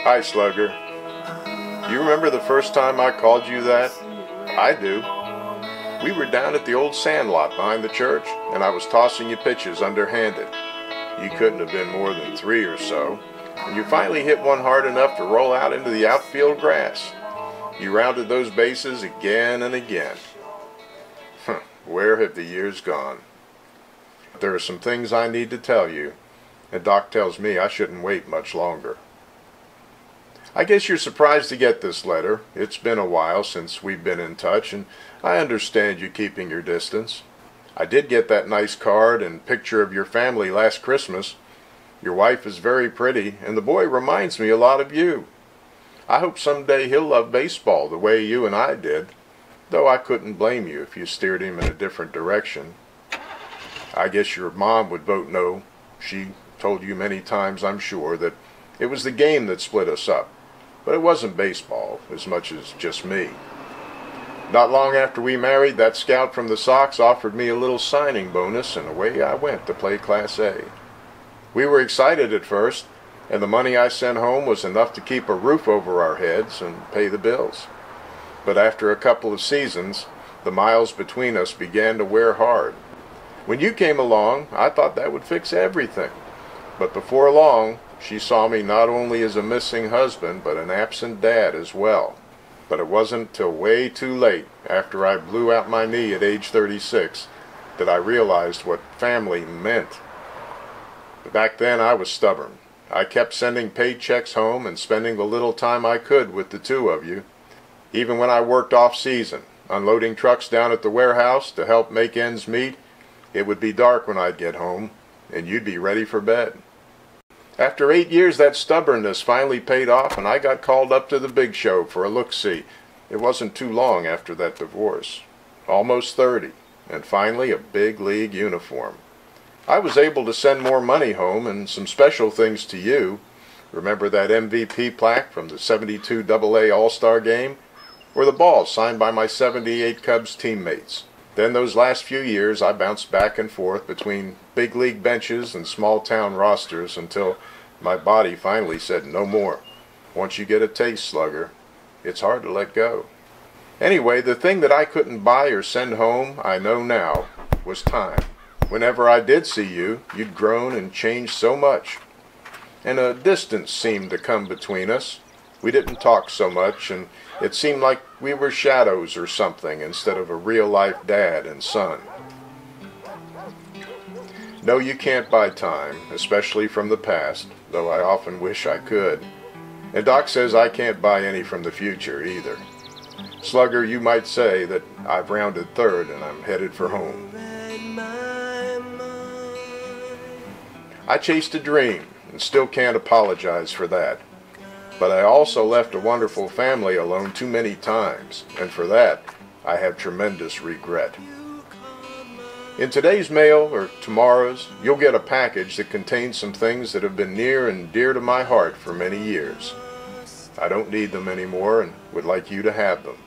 Hi, Slugger. You remember the first time I called you that? I do. We were down at the old sandlot behind the church, and I was tossing you pitches underhanded. You couldn't have been more than 3 or so, and you finally hit one hard enough to roll out into the outfield grass. You rounded those bases again and again. Where have the years gone? There are some things I need to tell you, and Doc tells me I shouldn't wait much longer. I guess you're surprised to get this letter. It's been a while since we've been in touch, and I understand you keeping your distance. I did get that nice card and picture of your family last Christmas. Your wife is very pretty, and the boy reminds me a lot of you. I hope someday he'll love baseball the way you and I did, though I couldn't blame you if you steered him in a different direction. I guess your mom would vote no. She told you many times, I'm sure, that it was the game that split us up. But it wasn't baseball as much as just me. Not long after we married, that scout from the Sox offered me a little signing bonus, and away I went to play Class A. We were excited at first, and the money I sent home was enough to keep a roof over our heads and pay the bills. But after a couple of seasons, the miles between us began to wear hard. When you came along, I thought that would fix everything. But before long, she saw me not only as a missing husband, but an absent dad as well. But it wasn't till way too late, after I blew out my knee at age 36, that I realized what family meant. Back then I was stubborn. I kept sending paychecks home and spending the little time I could with the two of you. Even when I worked off-season, unloading trucks down at the warehouse to help make ends meet, it would be dark when I'd get home, and you'd be ready for bed. After 8 years, that stubbornness finally paid off, and I got called up to the big show for a look-see. It wasn't too long after that divorce. Almost 30, and finally a big league uniform. I was able to send more money home and some special things to you. Remember that MVP plaque from the 72 AA All-Star game? Or the ball signed by my 78 Cubs teammates. Then those last few years I bounced back and forth between big league benches and small town rosters until my body finally said no more. Once you get a taste, Slugger, it's hard to let go. Anyway, the thing that I couldn't buy or send home, I know now, was time. Whenever I did see you, you'd grown and changed so much. And a distance seemed to come between us. We didn't talk so much, and it seemed like we were shadows or something instead of a real-life dad and son. No, you can't buy time, especially from the past, though I often wish I could. And Doc says I can't buy any from the future either. Slugger, you might say that I've rounded third and I'm headed for home. I chased a dream and still can't apologize for that. But I also left a wonderful family alone too many times, and for that, I have tremendous regret. In today's mail, or tomorrow's, you'll get a package that contains some things that have been near and dear to my heart for many years. I don't need them anymore and would like you to have them.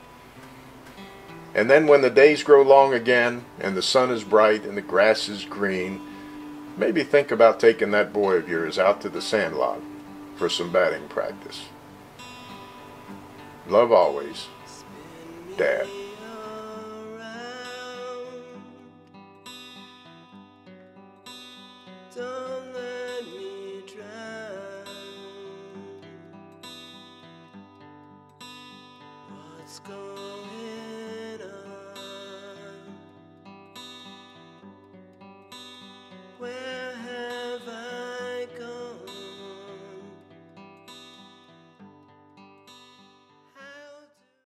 And then when the days grow long again, and the sun is bright and the grass is green, maybe think about taking that boy of yours out to the sandlot for some batting practice. Love always, Dad. Don't let me drown. What's going